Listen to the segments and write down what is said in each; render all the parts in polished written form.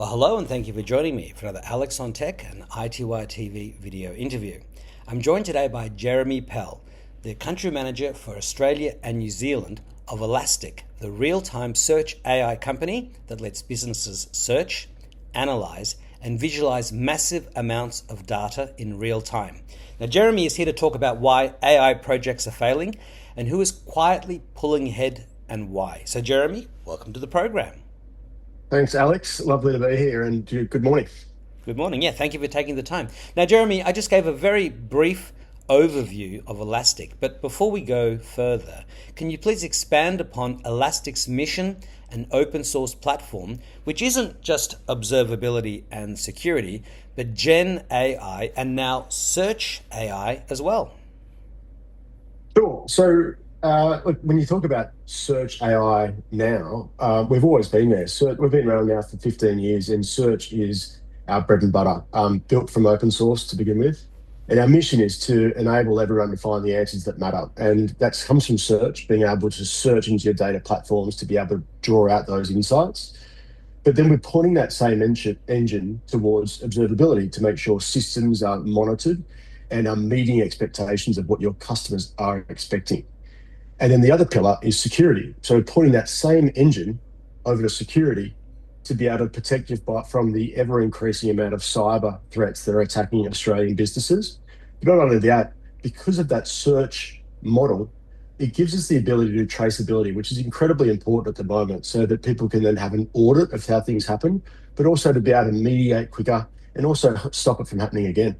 Well, hello and thank you for joining me for another Alex on Tech and ITY TV video interview. I'm joined today by Jeremy Pell, the Country Manager for Australia and New Zealand of Elastic, the real-time search AI company that lets businesses search, analyze, and visualize massive amounts of data in real time. Now, Jeremy is here to talk about why AI projects are failing and who is quietly pulling ahead and why. So, Jeremy, welcome to the program. Thanks, Alex. Lovely to be here, and good morning. Good morning. Yeah, thank you for taking the time. Now, Jeremy, I just gave a very brief overview of Elastic, but before we go further, can you please expand upon Elastic's mission and open source platform, which isn't just observability and security, but Gen AI and now Search AI as well? Sure. Look, when you talk about search AI now, we've always been there. We've been around now for 15 years, and search is our bread and butter, built from open source to begin with. And our mission is to enable everyone to find the answers that matter. And that comes from search, being able to search into your data platforms to be able to draw out those insights. But then we're pointing that same engine towards observability to make sure systems are monitored and are meeting expectations of what your customers are expecting. And then the other pillar is security. So we're pointing that same engine over to security to be able to protect you from the ever increasing amount of cyber threats that are attacking Australian businesses. But not only that, because of that search model, it gives us the ability to do traceability, which is incredibly important at the moment, so that people can then have an audit of how things happen, but also to be able to mediate quicker and also stop it from happening again.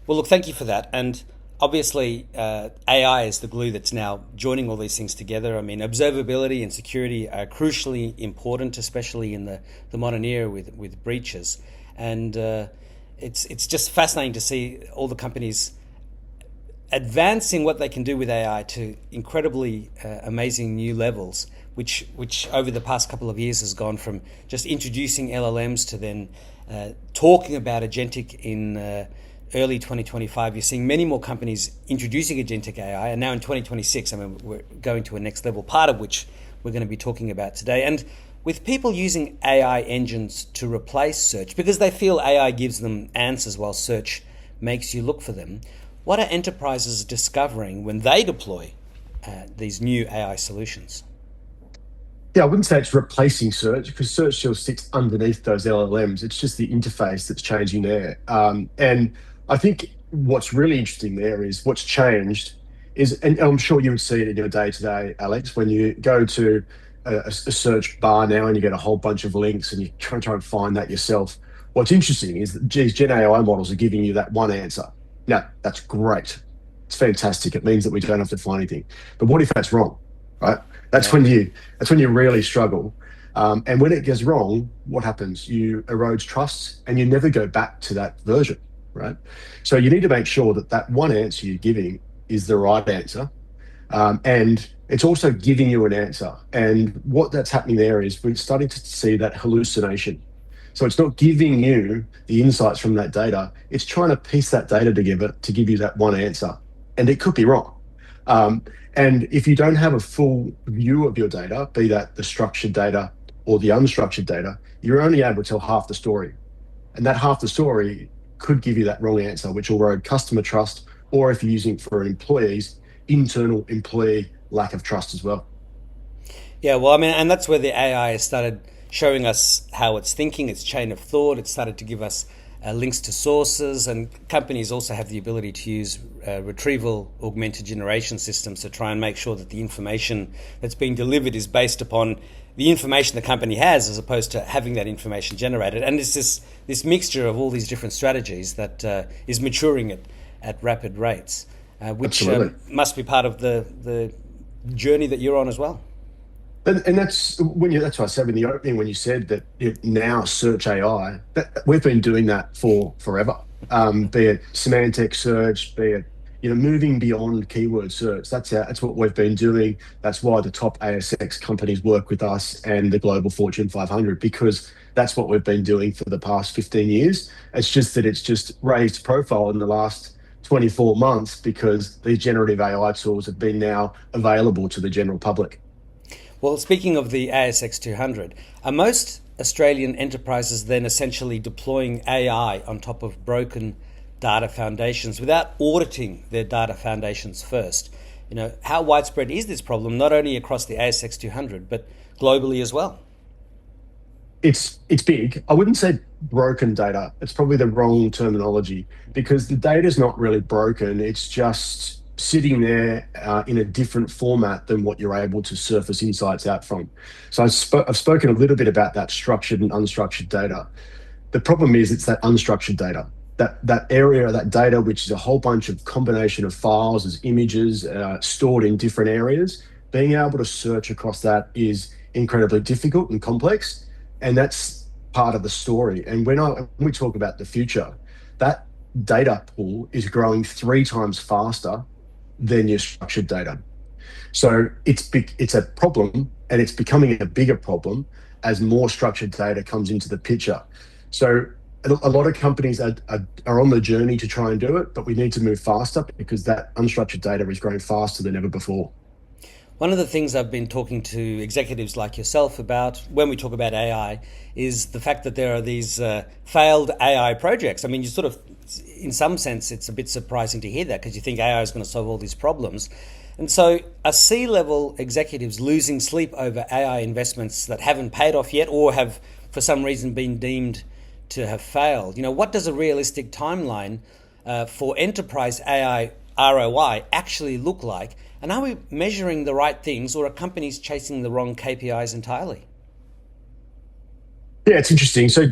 Well, look, thank you for that. And obviously, AI is the glue that's now joining all these things together. I mean, observability and security are crucially important, especially in the modern era with breaches. And it's just fascinating to see all the companies advancing what they can do with AI to incredibly amazing new levels, which over the past couple of years has gone from just introducing LLMs to then talking about agentic in early 2025. You're seeing many more companies introducing agentic AI, and now in 2026, I mean, we're going to a next level, part of which we're going to be talking about today. And with people using AI engines to replace search because they feel AI gives them answers while search makes you look for them, what are enterprises discovering when they deploy these new AI solutions? Yeah, I wouldn't say it's replacing search because search still sits underneath those LLMs. It's just the interface that's changing there. And I think what's really interesting there is what's changed is, and I'm sure you would see it in your day to day, Alex, when you go to a search bar now and you get a whole bunch of links and you try and find that yourself. What's interesting is that these Gen AI models are giving you that one answer. Now, that's great. It's fantastic. It means that we don't have to find anything. But what if that's wrong, right? That's Yeah. when you really struggle. And when it goes wrong, what happens? You erode trust and you never go back to that version, right? So you need to make sure that that one answer you're giving is the right answer. And it's also giving you an answer. And what that's happening there is we're starting to see that hallucination. So it's not giving you the insights from that data. It's trying to piece that data together to give you that one answer. And it could be wrong. Um, and if you don't have a full view of your data, be that the structured data or the unstructured data, you're only able to tell half the story. And that half the story could give you that wrong answer, which will erode customer trust, or if you're using it for an employee's internal employee lack of trust as well. Yeah, well, I mean, and that's where the AI has started showing us how it's thinking, its chain of thought. It started to give us links to sources, and companies also have the ability to use retrieval augmented generation systems to try and make sure that the information that's being delivered is based upon the information the company has, as opposed to having that information generated. And it's this mixture of all these different strategies that is maturing at rapid rates, which Absolutely. must be part of the journey that you're on as well. And that's why I said in the opening when you said that now search AI, that we've been doing that for forever. Be it semantic search, be it moving beyond keyword search. That's what we've been doing. That's why the top ASX companies work with us and the global Fortune 500, because that's what we've been doing for the past 15 years. It's just that it's just raised profile in the last 24 months because these generative AI tools have been now available to the general public. Well, speaking of the ASX 200, are most Australian enterprises then essentially deploying AI on top of broken data foundations without auditing their data foundations first? How widespread is this problem, not only across the ASX 200, but globally as well? It's big. I wouldn't say broken data. It's probably the wrong terminology because the data is not really broken. It's just sitting there in a different format than what you're able to surface insights out from. So I've spoken a little bit about that structured and unstructured data. The problem is it's that unstructured data, that area, that data, which is a whole bunch of combination of files as images stored in different areas. Being able to search across that is incredibly difficult and complex, and that's part of the story. And when we talk about the future, that data pool is growing 3 times faster than your structured data. So it's a problem, and it's becoming a bigger problem as more structured data comes into the picture. So a lot of companies are on the journey to try and do it, but we need to move faster because that unstructured data is growing faster than ever before. One of the things I've been talking to executives like yourself about when we talk about AI is the fact that there are these failed AI projects. I mean, you sort of, in some sense, it's a bit surprising to hear that because you think AI is going to solve all these problems. And so are C-level executives losing sleep over AI investments that haven't paid off yet or have, for some reason, been deemed to have failed? What does a realistic timeline for enterprise AI ROI actually look like? And are we measuring the right things, or are companies chasing the wrong KPIs entirely? Yeah, it's interesting. So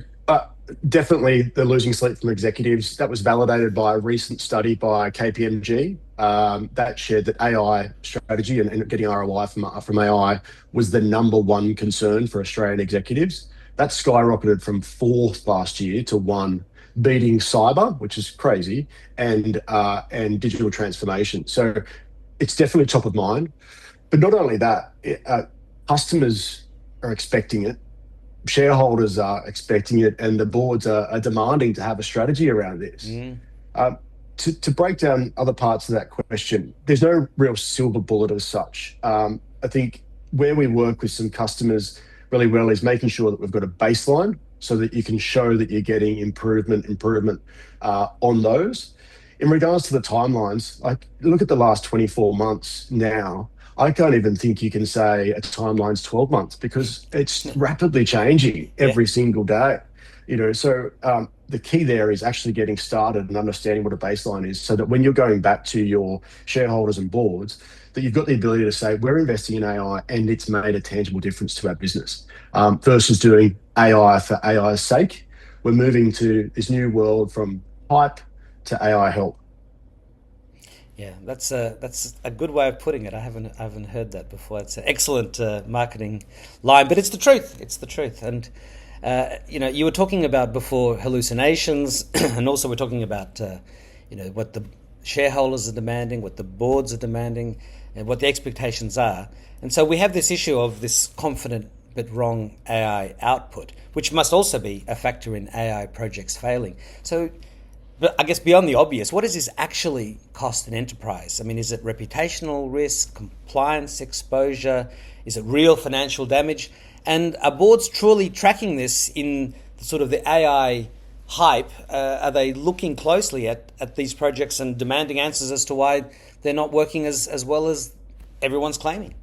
definitely the losing sleep from executives, that was validated by a recent study by KPMG that shared that AI strategy and getting ROI from AI was the number one concern for Australian executives. That skyrocketed from fourth last year to one, beating cyber, which is crazy, and digital transformation. So it's definitely top of mind. But not only that, customers are expecting it, shareholders are expecting it, and the boards are demanding to have a strategy around this. Mm. Um, to break down other parts of that question, there's no real silver bullet as such. I think where we work with some customers really well is making sure that we've got a baseline so that you can show that you're getting improvement on those. In regards to the timelines, like look at the last 24 months now. I can't even think you can say a timeline's 12 months because it's rapidly changing Yeah. every single day. So the key there is actually getting started and understanding what a baseline is so that when you're going back to your shareholders and boards, that you've got the ability to say, we're investing in AI and it's made a tangible difference to our business versus doing AI for AI's sake. We're moving to this new world from hype to AI help. Yeah, that's a good way of putting it. I haven't heard that before. It's an excellent marketing line, but it's the truth. It's the truth. And you were talking about before hallucinations, and also we're talking about what the shareholders are demanding, what the boards are demanding, and what the expectations are. And so we have this issue of this confident but wrong AI output, which must also be a factor in AI projects failing. So, but I guess beyond the obvious, what does this actually cost an enterprise? I mean, is it reputational risk, compliance exposure? Is it real financial damage? And are boards truly tracking this in sort of the AI hype? Are they looking closely at these projects and demanding answers as to why they're not working as well as everyone's claiming?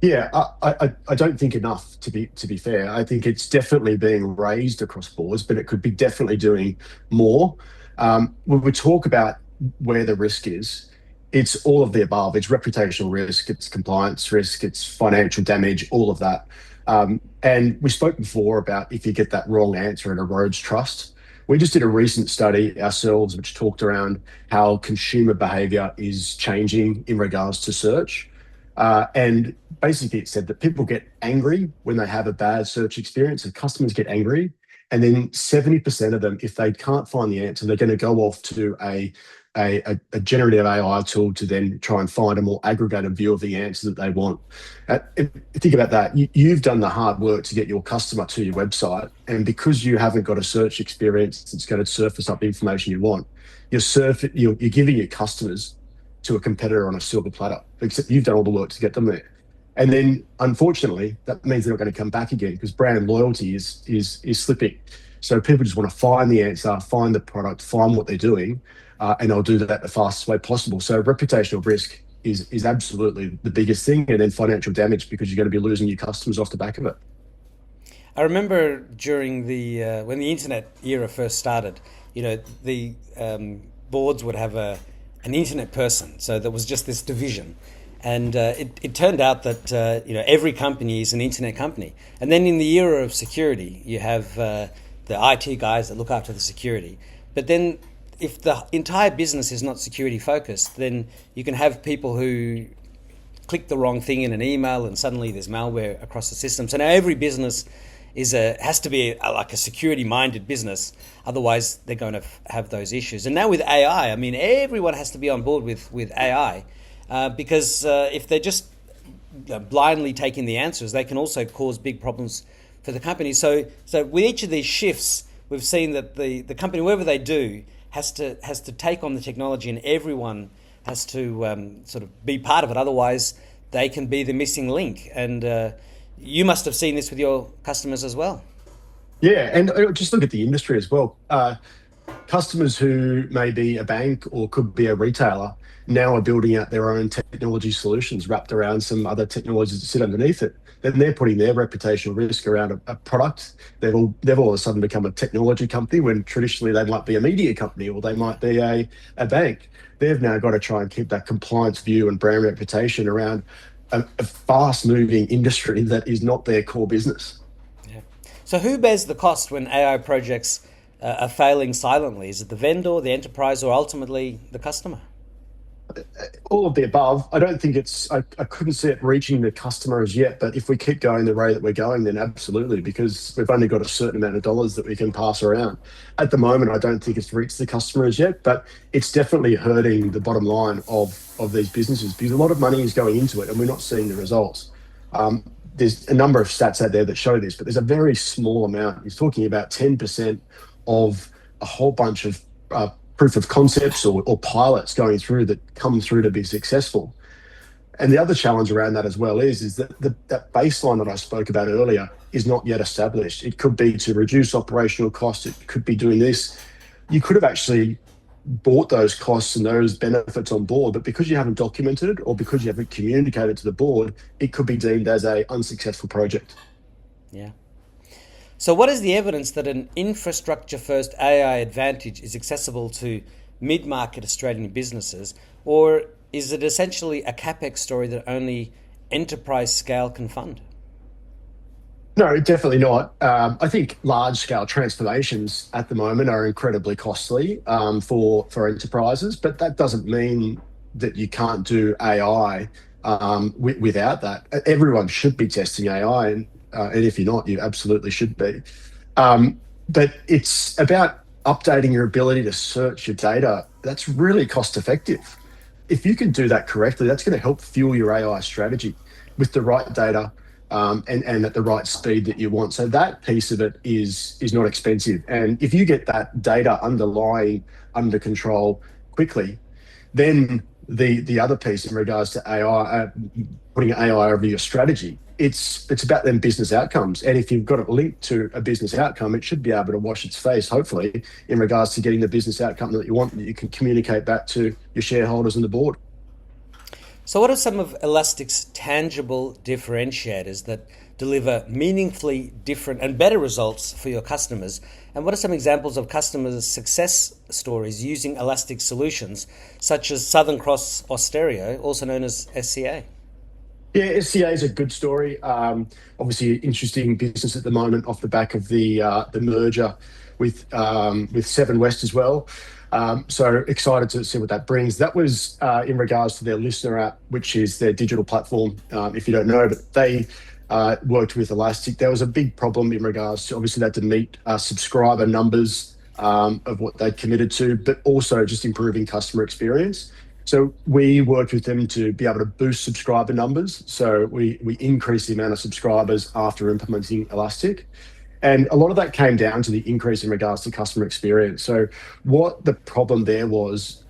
Yeah, I don't think enough to be fair. I think it's definitely being raised across boards, but it could be definitely doing more. When we talk about where the risk is, it's all of the above. It's reputational risk, it's compliance risk, it's financial damage, all of that. And we spoke before about if you get that wrong answer, it erodes trust. We just did a recent study ourselves, which talked around how consumer behavior is changing in regards to search. And basically, it said that people get angry when they have a bad search experience, and customers get angry. And then 70% of them, if they can't find the answer, they're going to go off to a generative AI tool to then try and find a more aggregated view of the answer that they want. Think about that. You've done the hard work to get your customer to your website. And because you haven't got a search experience that's going to surface up the information you want, you're giving your customers to a competitor on a silver platter, except you've done all the work to get them there. And then, unfortunately, that means they're not going to come back again because brand loyalty is slipping. So people just want to find the answer, find the product, find what they're doing, and they'll do that the fastest way possible. So reputational risk is absolutely the biggest thing, and then financial damage because you're going to be losing your customers off the back of it. I remember during the when the internet era first started, the boards would have an internet person, so there was just this division, and it turned out that every company is an internet company, and then in the era of security, you have the IT guys that look after the security, but then if the entire business is not security focused, then you can have people who click the wrong thing in an email and suddenly there's malware across the system. So now every business has to be like a security minded business, otherwise they're going to have those issues. And now with AI, I mean, everyone has to be on board with AI, because if they're just blindly taking the answers, they can also cause big problems for the company. So with each of these shifts, we've seen that the company, whatever they do, has to take on the technology, and everyone has to sort of be part of it. Otherwise, they can be the missing link. And you must have seen this with your customers as well. Yeah, and just look at the industry as well. Customers who may be a bank or could be a retailer now are building out their own technology solutions wrapped around some other technologies that sit underneath it. Then they're putting their reputational risk around a product. They've all of a sudden become a technology company when traditionally they might be a media company or they might be a bank. They've now got to try and keep that compliance view and brand reputation around a fast moving industry that is not their core business. Yeah. So who bears the cost when AI projects are failing silently? Is it the vendor, the enterprise, or ultimately the customer? All of the above. I don't think I couldn't see it reaching the customers yet, but if we keep going the way that we're going, then absolutely, because we've only got a certain amount of dollars that we can pass around. At the moment, I don't think it's reached the customers yet, but it's definitely hurting the bottom line of these businesses because a lot of money is going into it and we're not seeing the results. There's a number of stats out there that show this, but there's a very small amount. He's talking about 10% of a whole bunch of proof of concepts or pilots going through that come through to be successful. And the other challenge around that as well is that that baseline that I spoke about earlier is not yet established. It could be to reduce operational costs. It could be doing this. You could have actually bought those costs and those benefits on board, but because you haven't documented it or because you haven't communicated to the board, it could be deemed as a unsuccessful project. Yeah. So what is the evidence that an infrastructure-first AI advantage is accessible to mid-market Australian businesses, or is it essentially a capex story that only enterprise scale can fund? No, definitely not. I think large-scale transformations at the moment are incredibly costly for enterprises, but that doesn't mean that you can't do AI without that. Everyone should be testing AI, and if you're not, you absolutely should be. But it's about updating your ability to search your data. That's really cost effective. If you can do that correctly, that's going to help fuel your AI strategy with the right data, and at the right speed that you want. So that piece of it is not expensive. And if you get that data underlying under control quickly, then the other piece in regards to AI, putting AI over your strategy, it's about them business outcomes. And if you've got it linked to a business outcome, it should be able to wash its face, hopefully, in regards to getting the business outcome that you want, that you can communicate back to your shareholders and the board. So what are some of Elastic's tangible differentiators that deliver meaningfully different and better results for your customers? And what are some examples of customers' success stories using Elastic solutions, such as Southern Cross Austereo, also known as SCA? Yeah, SCA is a good story. Obviously, interesting business at the moment off the back of the merger with Seven West as well. So excited to see what that brings. That was in regards to their listener app, which is their digital platform. If you don't know, but they worked with Elastic. There was a big problem in regards to obviously they had to meet subscriber numbers of what they'd committed to, but also just improving customer experience. So we worked with them to be able to boost subscriber numbers. So we increased the amount of subscribers after implementing Elastic. And a lot of that came down to the increase in regards to customer experience. So what the problem there was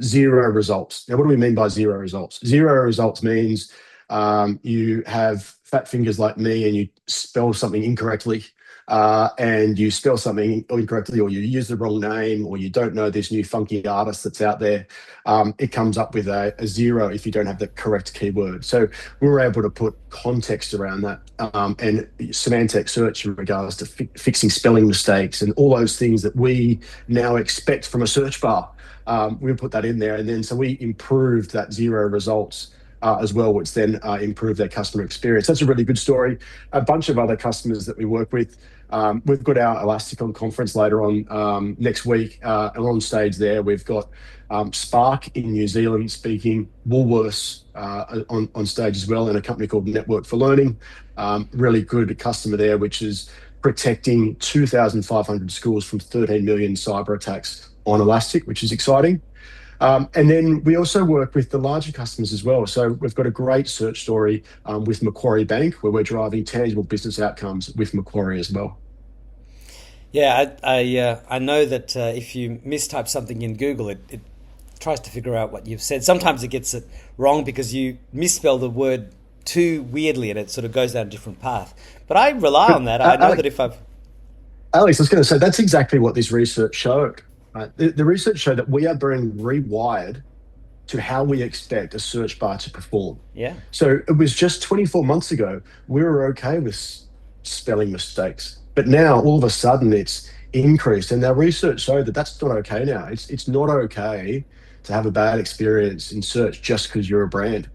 zero results. Now, what do we mean by zero results? Zero results means You have fat fingers like me and you spell something incorrectly, and you spell something incorrectly, or you use the wrong name, or you don't know this new funky artist that's out there, it comes up with a zero if you don't have the correct keyword. So we were able to put context around that, and semantic search in regards to fixing spelling mistakes and all those things that we now expect from a search bar. We put that in there, and then so we improved that zero results as well, which then improved their customer experience. That's a really good story. A bunch of other customers that we work with. We've got our Elasticon conference later on next week, and on stage there we've got Spark in New Zealand speaking, Woolworths on stage as well, and a company called Network for Learning. Really good customer there, which is protecting 2,500 schools from 13 million cyber attacks on Elastic, which is exciting. And then we also work with the larger customers as well. So we've got a great search story with Macquarie Bank, where we're driving tangible business outcomes with Macquarie as well. Yeah, I know that if you mistype something in Google, it tries to figure out what you've said. Sometimes it gets it wrong because you misspell the word too weirdly, and it sort of goes down a different path. But I rely But on that. I know that if I've Alex, I was going to say that's exactly what this research showed. Right? The research showed that we are being rewired to how we expect a search bar to perform. yeah, So it was just 24 months ago, we were okay with spelling mistakes. But now all of a sudden it's increased. And our research showed that that's not okay now. It's not okay to have a bad experience in search just because you're a brand.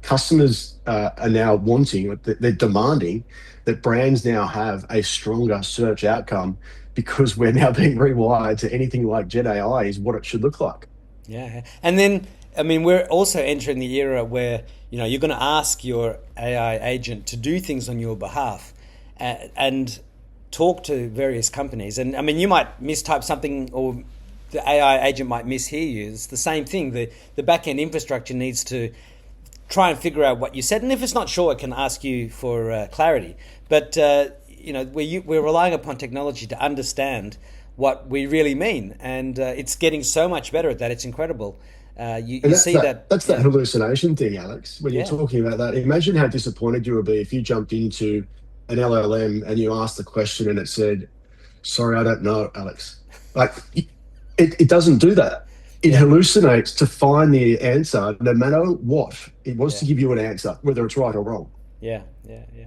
Customers are now wanting, they're demanding that brands now have a stronger search outcome because we're now being rewired to anything like Gen AI is what it should look like. yeah. And then, I mean, we're also entering the era where, you're going to ask your AI agent to do things on your behalf, and talk to various companies. And I mean, you might mistype something, or the AI agent might mishear you. It's the same thing. The back end infrastructure needs to try and figure out what you said, and if it's not sure, it can ask you for clarity. But we're relying upon technology to understand what we really mean, and it's getting so much better at that. It's incredible. You And see that, that's that yeah, hallucination thing, Alex. When you're yeah, talking about that, imagine how disappointed you would be if you jumped into an LLM and you asked the question and it said, "Sorry, I don't know, Alex." Like it doesn't do that. It yeah, hallucinates to find the answer, no matter what. It wants yeah, to give you an answer, whether it's right or wrong. yeah, yeah, yeah.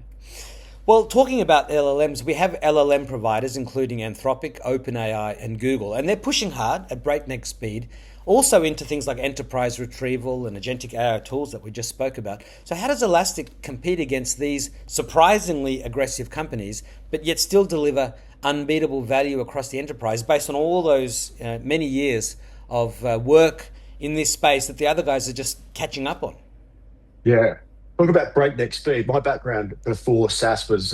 Well, talking about LLMs, we have LLM providers, including Anthropic, OpenAI, and Google, and they're pushing hard at breakneck speed, also into things like enterprise retrieval and agentic AI tools that we just spoke about. So, how does Elastic compete against these surprisingly aggressive companies, but yet still deliver unbeatable value across the enterprise based on all those many years of work in this space that the other guys are just catching up on? Yeah. Talk about breakneck speed. My background before SaaS was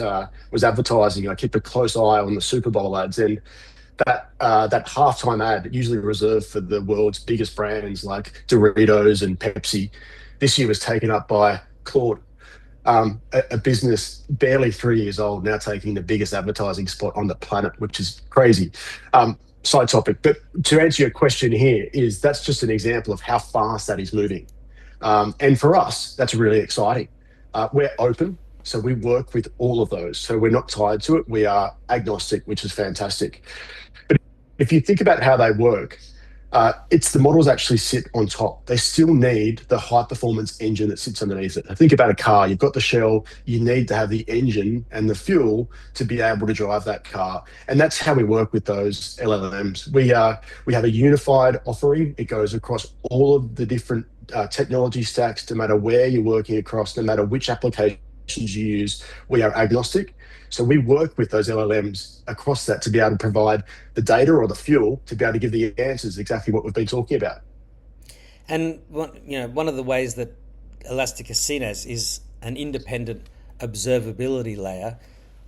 advertising. I kept a close eye on the Super Bowl ads, and that halftime ad, usually reserved for the world's biggest brands like Doritos and Pepsi, this year was taken up by Claude, a business barely 3 years old, now taking the biggest advertising spot on the planet, which is crazy. Side topic, but to answer your question here, is that's just an example of how fast that is moving. And for us, that's really exciting. We're open, so we work with all of those. So we're not tied to it. We are agnostic, which is fantastic. But if you think about how they work, it's the models actually sit on top. They still need the high performance engine that sits underneath it. I think about a car. You've got the shell. You need to have the engine and the fuel to be able to drive that car. And that's how we work with those LLMs. We have a unified offering. It goes across all of the different technology stacks, no matter where you're working across, no matter which applications you use. We are agnostic. So we work with those LLMs across that to be able to provide the data or the fuel to be able to give the answers exactly what we've been talking about. And one of the ways that Elastic is seen as is an independent observability layer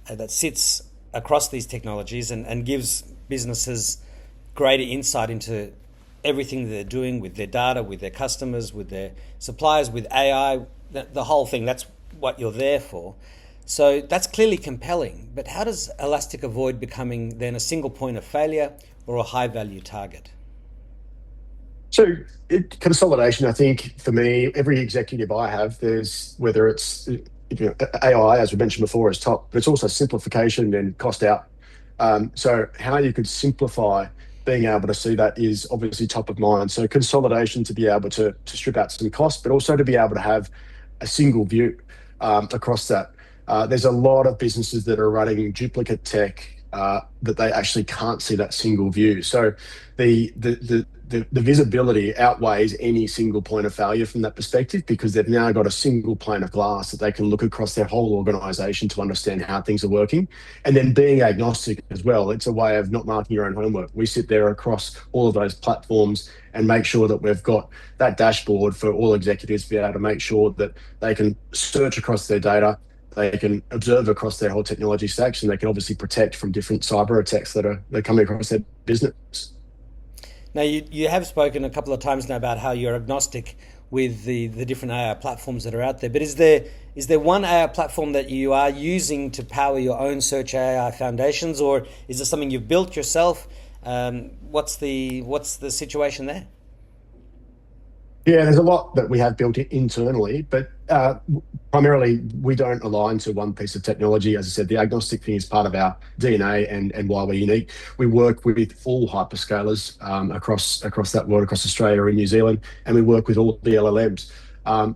that sits across these technologies and gives businesses greater insight into everything that they're doing with their data, with their customers, with their suppliers, with AI, the whole thing. That's what you're there for. So that's clearly compelling. But how does Elastic avoid becoming then a single point of failure or a high value target? So consolidation, I think for me, every executive I have, there's whether it's AI, as we mentioned before, is top, but it's also simplification and cost out. So how you could simplify being able to see that is obviously top of mind. So consolidation to be able to strip out some costs, but also to be able to have a single view across that. There's a lot of businesses that are running duplicate tech that they actually can't see that single view. So the visibility outweighs any single point of failure from that perspective because they've now got a single pane of glass that they can look across their whole organization to understand how things are working. And then being agnostic as well, it's a way of not marking your own homework. We sit there across all of those platforms and make sure that we've got that dashboard for all executives to be able to make sure that they can search across their data, they can observe across their whole technology stacks, and they can obviously protect from different cyber attacks that are coming across their business. Now, you have spoken a couple of times now about how you're agnostic with the different AI platforms that are out there. But is there one AI platform that you are using to power your own search AI foundations, or is it something you've built yourself? What's the situation there? Yeah, there's a lot that we have built internally, but primarily we don't align to one piece of technology. As I said, the agnostic thing is part of our DNA and why we're unique. We work with all hyperscalers across that world, across Australia and New Zealand, and we work with all the LLMs.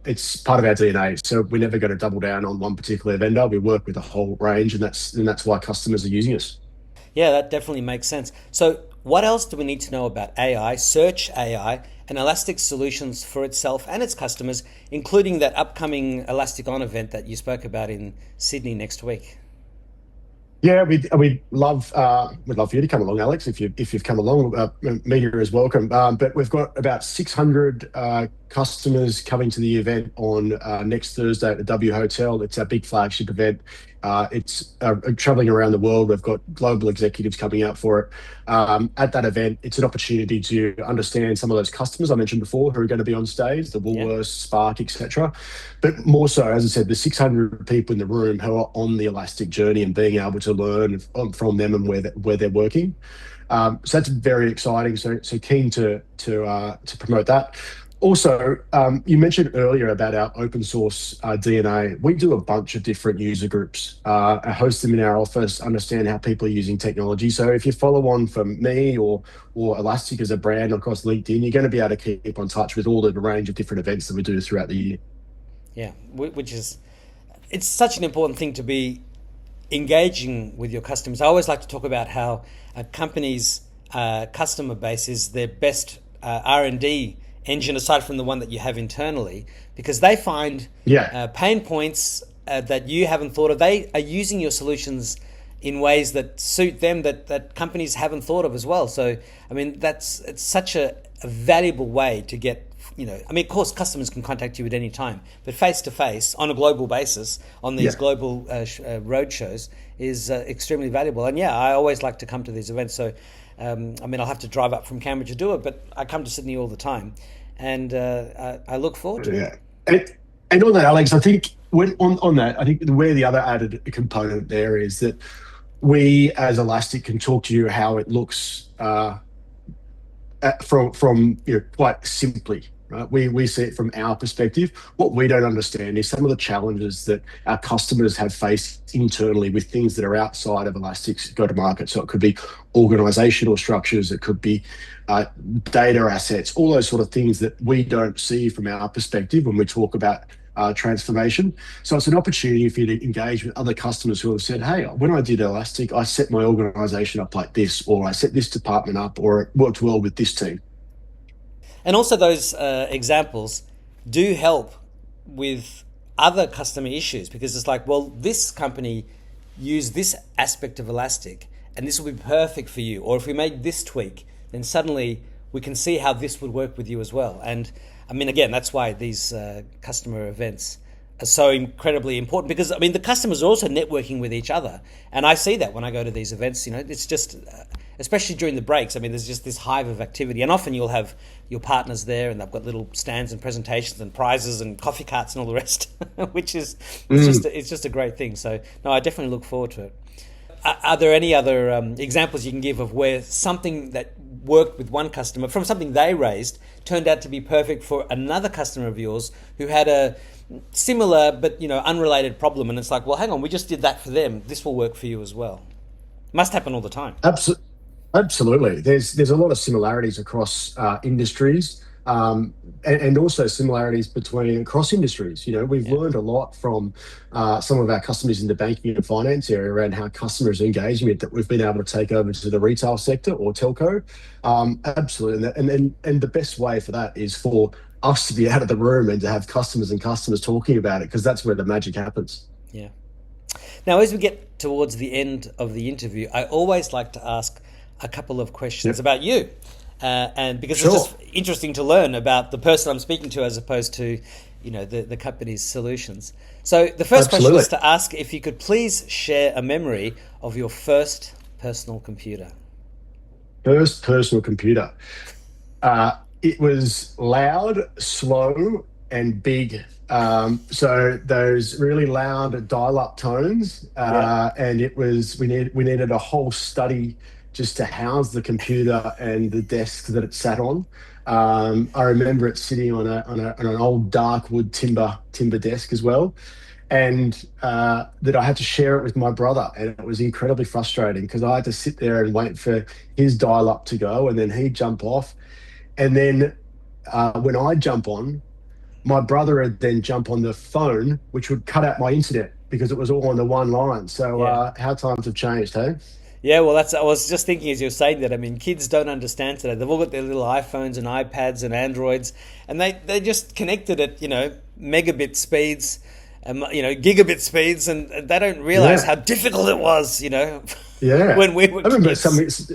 It's part of our DNA, so we're never going to double down on one particular vendor. We work with a whole range, and that's why customers are using us. Yeah, that definitely makes sense. So, what else do we need to know about AI, search AI, and Elastic solutions for itself and its customers, including that upcoming Elastic On event that you spoke about in Sydney next week? Yeah, we'd love for you to come along, Alex. If you've come along, media is welcome. But we've got about 600 customers coming to the event on next Thursday at the W Hotel. It's our big flagship event. It's traveling around the world. We've got global executives coming out for it. At that event, it's an opportunity to understand some of those customers I mentioned before who are going to be on stage, the Yeah. Woolworths, Spark, etc. But more so, as I said, the 600 people in the room who are on the Elastic journey and being able to learn from them and where they're working. So that's very exciting. So keen to promote that. Also, you mentioned earlier about our open source DNA. We do a bunch of different user groups. I host them in our office, understand how people are using technology. So if you follow on from me or Elastic as a brand across LinkedIn, you're going to be able to keep on touch with all the range of different events that we do throughout the year. Yeah, which is it's such an important thing to be engaging with your customers. I always like to talk about how a company's customer base is their best R&D engine aside from the one that you have internally, because they find Yeah. pain points that you haven't thought of. They are using your solutions in ways that suit them that companies haven't thought of as well. So, I mean, it's such a valuable way to get, I mean, of course, customers can contact you at any time, but face to face on a global basis on these Yeah. global road shows is extremely valuable. And yeah, I always like to come to these events. So, I mean, I'll have to drive up from Canberra to do it, but I come to Sydney all the time, and I look forward to it. Yeah. And on that, Alex, I think on that, I think where the other added component there is that we as Elastic can talk to you how it looks from quite simply, right? We see it from our perspective. What we don't understand is some of the challenges that our customers have faced internally with things that are outside of Elastic's go-to-market. So it could be organizational structures, it could be data assets, all those sort of things that we don't see from our perspective when we talk about transformation. So it's an opportunity for you to engage with other customers who have said, hey, when I did Elastic, I set my organization up like this, or I set this department up, or it worked well with this team. And also, those examples do help with other customer issues, because it's like, well, this company used this aspect of Elastic and this will be perfect for you. Or if we made this tweak, then suddenly we can see how this would work with you as well. And I mean, again, that's why these customer events are so incredibly important, because I mean, the customers are also networking with each other. And I see that when I go to these events, it's just, especially during the breaks, I mean, there's just this hive of activity. And often you'll have your partners there and they've got little stands and presentations and prizes and coffee carts and all the rest, which is, it's just a great thing. So, no, I definitely look forward to it. Are there any other examples you can give of where something that worked with one customer from something they raised turned out to be perfect for another customer of yours who had a similar but unrelated problem, and it's like, well, hang on, we just did that for them. This will work for you as well. Must happen all the time. Absolutely. Absolutely. There's a lot of similarities across industries, and also similarities between across industries. We've Yeah, learned a lot from some of our customers in the banking and finance area around how customers engage with that we've been able to take over to the retail sector or telco. Absolutely. And the best way for that is for us to be out of the room and to have customers and customers talking about it, because that's where the magic happens. yeah. Now, as we get towards the end of the interview, I always like to ask a couple of questions Yep. about you. And because it's Sure. just interesting to learn about the person I'm speaking to as opposed to, the company's solutions. So the first question Absolutely. is to ask if you could please share a memory of your first personal computer. First personal computer. It was loud, slow, and big. So those really loud dial-up tones, Yeah, and we needed a whole study just to house the computer and the desk that it sat on. I remember it sitting on an old dark wood timber desk as well, and that I had to share it with my brother, and it was incredibly frustrating because I had to sit there and wait for his dial-up to go, and then he'd jump off, and then when I jump on, my brother would then jump on the phone, which would cut out my internet because it was all on the one line. So yeah. how times have changed, hey? Yeah, well, I was just thinking as you were saying that. I mean, kids don't understand today. They've all got their little iPhones and iPads and Androids, and they just connected at megabit speeds, gigabit speeds, and they don't realize Yeah, how difficult it was. yeah. When we were I remember some. kids.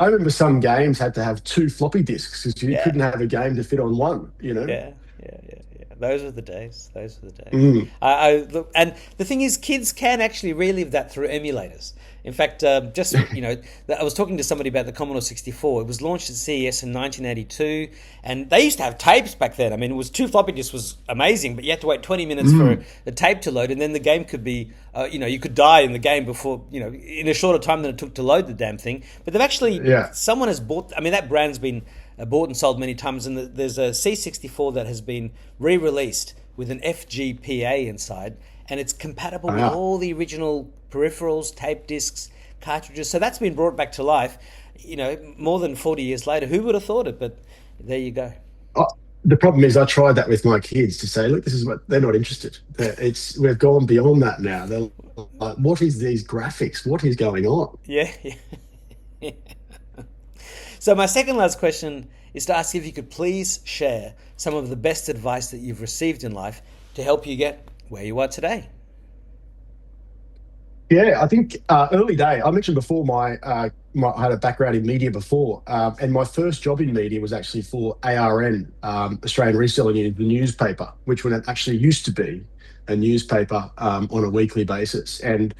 I remember some games had to have two floppy disks because you Yeah, couldn't have a game to fit on one. yeah, yeah, yeah, yeah. Those were the days. Those were the days. Mm, I look, and the thing is, kids can actually relive that through emulators. In fact, I was talking to somebody about the Commodore 64. It was launched at CES in 1982, and they used to have tapes back then. I mean, it was two floppy disks was amazing, but you had to wait 20 minutes for mm, the tape to load, and then the game could be, you could die in the game before, in a shorter time than it took to load the damn thing. But they've actually, yeah. someone has bought. I mean, that brand's been bought and sold many times, and there's a C64 that has been re-released with an FGPA inside, and it's compatible with Wow. all the original peripherals, tape discs, cartridges. So that's been brought back to life. More than 40 years later. Who would have thought it? But there you go. Oh, the problem is, I tried that with my kids to say, look, this is what they're not interested. We've gone beyond that now. They're like, what is these graphics? What is going on? Yeah. Yeah. So my second last question is to ask if you could please share some of the best advice that you've received in life to help you get where you are today. Yeah, I think early day. I mentioned before I had a background in media before, and my first job in media was actually for ARN, Australian Reselling Unit, the newspaper, which when it actually used to be a newspaper on a weekly basis. And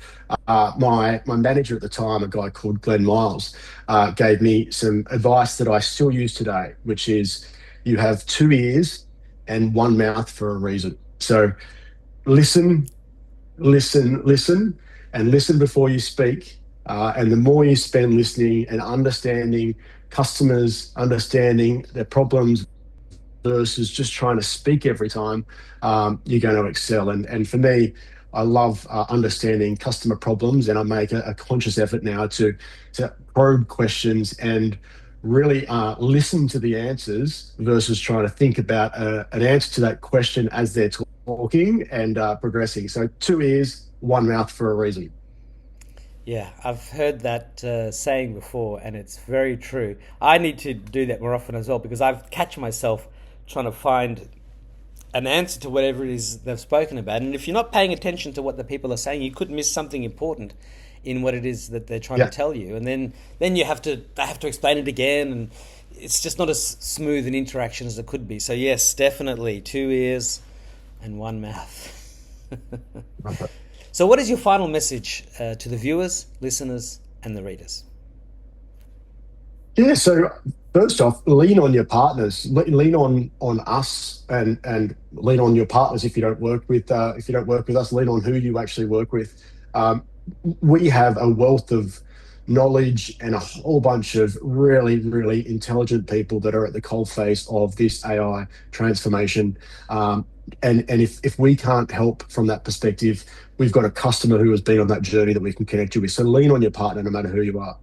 my manager at the time, a guy called Glenn Miles, gave me some advice that I still use today, which is you have two ears and one mouth for a reason. So listen, listen, and listen before you speak. And the more you spend listening and understanding customers, understanding their problems versus just trying to speak every time, you're going to excel. And for me, I love understanding customer problems, and I make a conscious effort now to probe questions and really listen to the answers versus trying to think about an answer to that question as they're talking and progressing. So two ears, one mouth for a reason. Yeah, I've heard that saying before, and it's very true. I need to do that more often as well because I've catch myself trying to find an answer to whatever it is they've spoken about. And if you're not paying attention to what the people are saying, you could miss something important in what it is that they're trying to Yeah. tell you. And then they have to explain it again, and it's just not as smooth an interaction as it could be. So yes, definitely two ears and one mouth. So, what is your final message to the viewers, listeners, and the readers? Yeah. So first off, lean on your partners. Lean on us, and lean on your partners. If you don't work with us, lean on who you actually work with. Um, we have a wealth of knowledge and a whole bunch of really, really intelligent people that are at the coalface of this AI transformation. And if we can't help from that perspective, we've got a customer who has been on that journey that we can connect you with. So lean on your partner no matter who you are.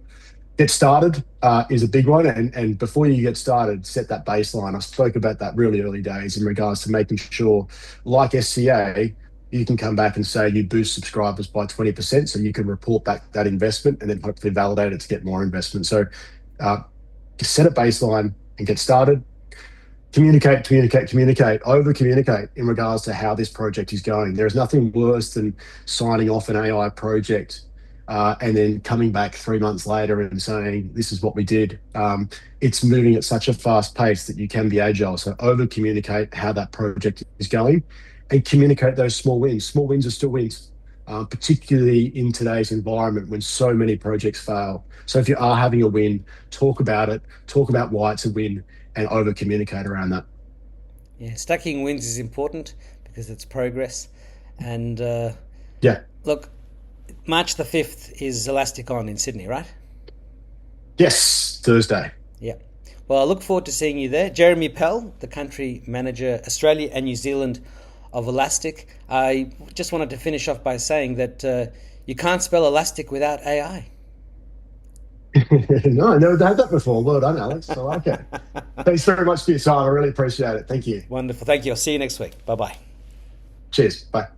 Get started is a big one. And before you get started, set that baseline. I spoke about that really early days in regards to making sure, like SCA, you can come back and say you boost subscribers by 20%. So you can report back that investment and then hopefully validate it to get more investment. So uh, set a baseline and get started. Communicate, communicate, communicate, over communicate in regards to how this project is going. There is nothing worse than signing off an AI project and then coming back 3 months later and saying, this is what we did. It's moving at such a fast pace that you can be agile. So over communicate how that project is going and communicate those small wins. Small wins are still wins. Particularly in today's environment when so many projects fail. So if you are having a win, talk about it, talk about why it's a win, and over communicate around that. Yeah, stacking wins is important because it's progress. And Yeah. look, March the 5th is Elasticon in Sydney, right? Yes, Thursday. Yeah. Well, I look forward to seeing you there. Jeremy Pell, the country manager, Australia and New Zealand of Elastic. I just wanted to finish off by saying that you can't spell elastic without AI. No, I never had that before. Well done, Alex. I like it. Thanks very much for your time. I really appreciate it. Thank you. Wonderful. Thank you. I'll see you next week. Bye bye. Cheers. Bye.